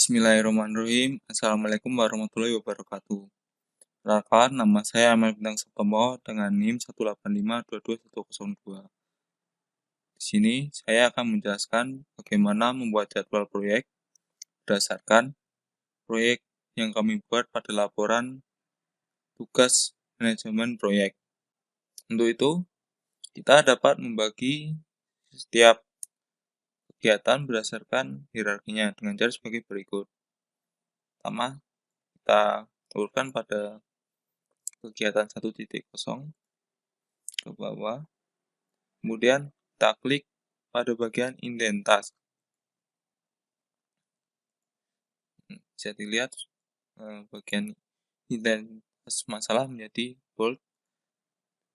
Bismillahirrahmanirrahim. Assalamualaikum warahmatullahi wabarakatuh. Perkenalkan, nama saya Amal Bintang Sutomo dengan NIM 185222102. Di sini saya akan menjelaskan bagaimana membuat jadwal proyek berdasarkan proyek yang kami buat pada laporan tugas manajemen proyek. Untuk itu, kita dapat membagi setiap kegiatan berdasarkan hierarkinya dengan cara sebagai berikut. Pertama, kita urutkan pada kegiatan 1.0 ke bawah. Kemudian kita klik pada bagian indent task. Bisa dilihat bagian indent task masalah menjadi bold,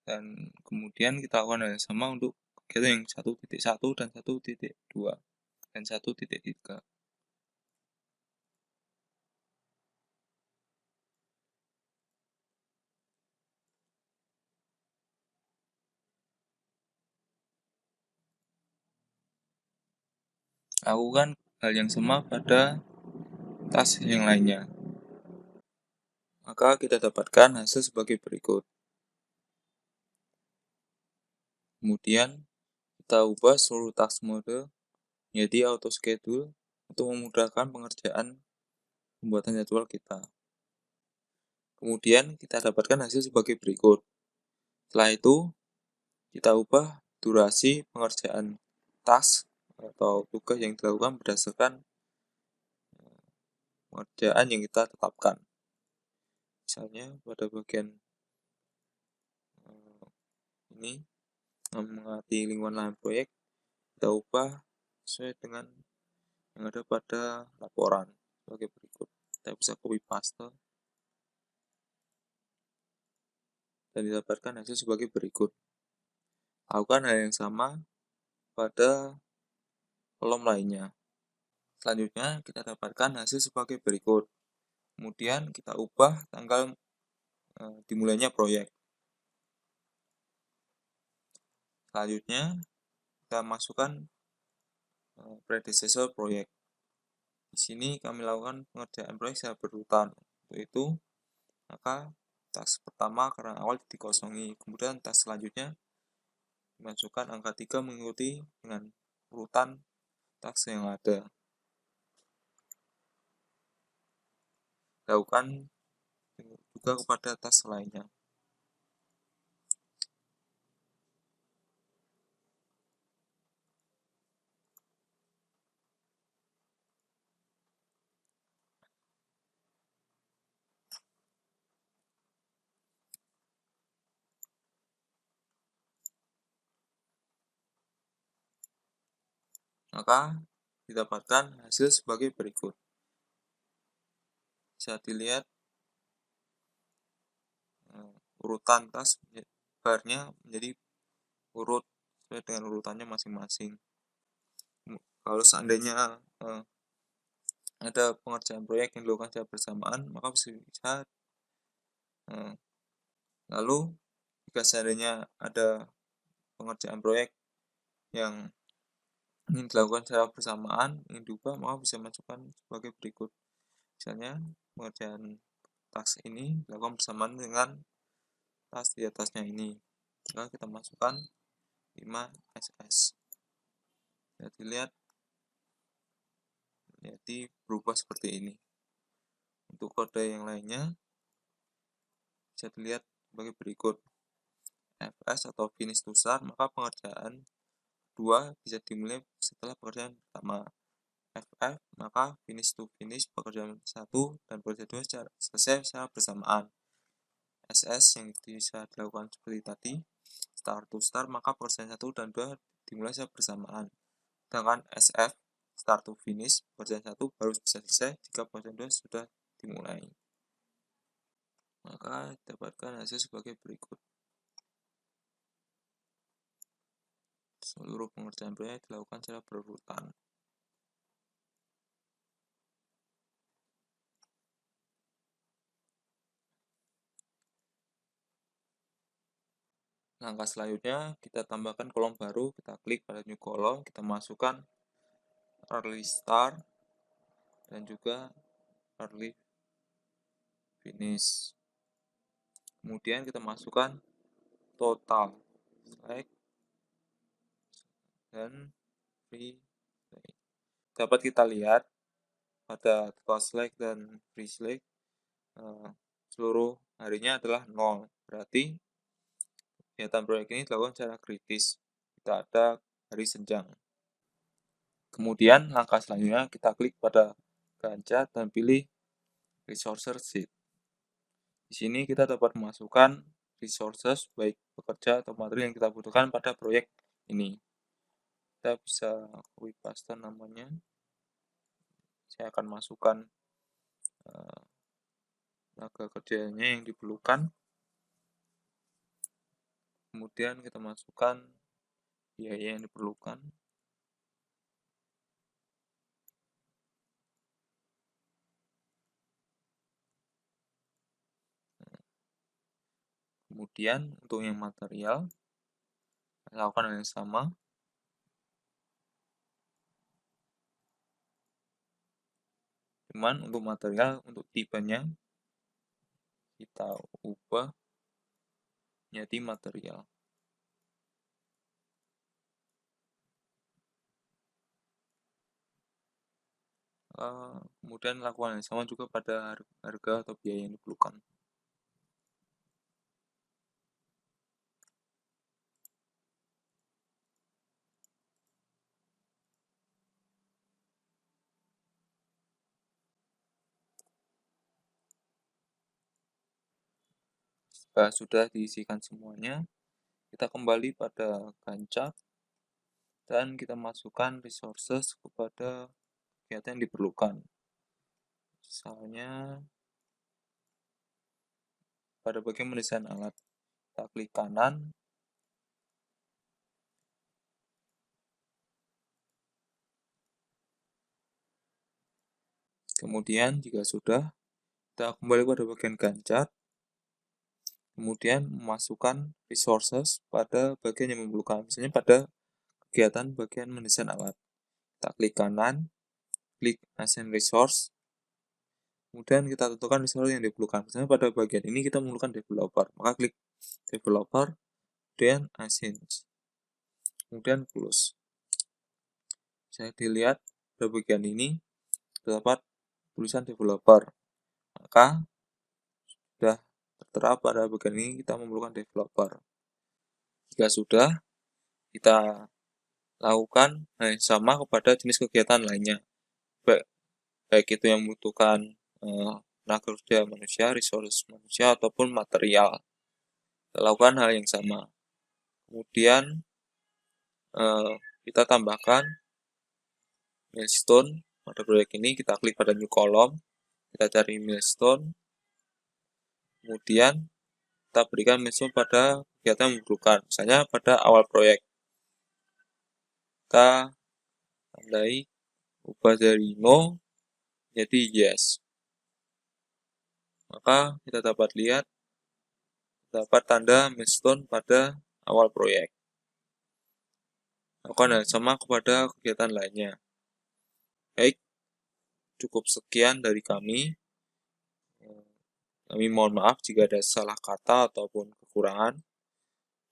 dan kemudian kita lakukan hal yang sama untuk kegiatan yang 1.1 dan 1.2 dan 1.3. Lakukan hal yang sama pada task yang lainnya. Maka kita dapatkan hasil sebagai berikut. Kemudian kita ubah seluruh task mode menjadi auto schedule untuk memudahkan pengerjaan pembuatan jadwal kita. Kemudian kita dapatkan hasil sebagai berikut. Setelah itu, kita ubah durasi pengerjaan task atau tugas yang dilakukan berdasarkan pengerjaan yang kita tetapkan. Misalnya pada bagian ini, mengamati lingkungan lahan proyek, kita ubah sesuai dengan yang ada pada laporan sebagai berikut. Kita bisa copy paste dan didapatkan hasil sebagai berikut. Lakukan hal yang sama pada kolom lainnya. Selanjutnya kita dapatkan hasil sebagai berikut. Kemudian kita ubah tanggal dimulainya proyek. Selanjutnya kita masukkan predecessor proyek. Di sini kami lakukan pengerjaan proyek secara berurutan. Untuk itu, maka task pertama karena awal dikosongi. Kemudian task selanjutnya dimasukkan angka 3 mengikuti dengan urutan task yang ada. Lakukan juga kepada task lainnya. Maka didapatkan hasil sebagai berikut. Bisa dilihat urutan task barnya menjadi urut sesuai dengan urutannya masing-masing. Kalau seandainya ada pengerjaan proyek yang dilakukan secara bersamaan, maka bisa lalu jika seandainya ada pengerjaan proyek yang ingin dilakukan secara bersamaan, ingin diubah, maka bisa masukkan sebagai berikut. Misalnya pengerjaan task ini dilakukan bersamaan dengan task di atasnya ini, maka kita masukkan 5 SS. Bisa dilihat jadi berubah seperti ini. Untuk kode yang lainnya bisa dilihat sebagai berikut. FS atau finish to start, maka pengerjaan 2 bisa dimulai setelah pekerjaan pertama. FF, maka finish to finish pekerjaan 1 dan pekerjaan 2 selesai secara bersamaan. SS yang bisa dilakukan seperti tadi. Start to start, maka pekerjaan 1 dan 2 dimulai secara bersamaan. Sedangkan SF, start to finish, pekerjaan 1 baru bisa selesai jika pekerjaan 2 sudah dimulai. Maka dapatkan hasil sebagai berikut. Seluruh pengerjaan proyek dilakukan secara berurutan. Langkah selanjutnya, kita tambahkan kolom baru, kita klik pada new column, kita masukkan early start dan juga early finish. Kemudian kita masukkan total select dan free select. Dapat kita lihat pada total select dan free select seluruh harinya adalah 0. Berarti kegiatan proyek ini dilakukan secara kritis, tidak ada hari senjang. Kemudian langkah selanjutnya kita klik pada ganja dan pilih resources sheet. Di sini kita dapat memasukkan resources baik pekerja atau materi yang kita butuhkan pada proyek ini. Kita bisa copy paste namanya. Saya akan masukkan tenaga kerjanya yang diperlukan. Kemudian kita masukkan biaya yang diperlukan. Kemudian untuk yang material, lakukan hal yang sama. Cuman untuk material, untuk tipenya, kita ubah menjadi material. Kemudian lakukan hal yang sama juga pada harga atau biaya yang diperlukan. Jika sudah diisikan semuanya, kita kembali pada Gantt dan kita masukkan resources kepada kegiatan yang diperlukan. Misalnya pada bagian mendesain alat, kita klik kanan, kemudian jika sudah, kita kembali pada bagian Gantt, kemudian memasukkan resources pada bagian yang memerlukan, misalnya pada kegiatan bagian mendesain alat. Kita klik kanan, klik assign resource, kemudian kita tentukan resource yang diperlukan. Misalnya pada bagian ini kita memerlukan developer, maka klik developer, kemudian assign, kemudian close. Bisa dilihat pada bagian ini terdapat tulisan developer, maka sudah tertera pada bagian ini kita memerlukan developer. Jika sudah, kita lakukan hal yang sama kepada jenis kegiatan lainnya, baik itu yang membutuhkan tenaga kerja manusia, resource manusia, ataupun material. Kita lakukan hal yang sama. Kemudian kita tambahkan milestone pada proyek ini. Kita klik pada new column, kita cari milestone, kemudian kita berikan milestone pada kegiatan yang memerlukan, misalnya pada awal proyek. Kita tandai ubah dari no jadi yes. Maka kita dapat lihat dapat tanda milestone pada awal proyek. Lakukan hal sama kepada kegiatan lainnya. Baik, cukup sekian dari kami. Kami mohon maaf jika ada salah kata ataupun kekurangan.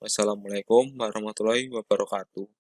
Wassalamualaikum warahmatullahi wabarakatuh.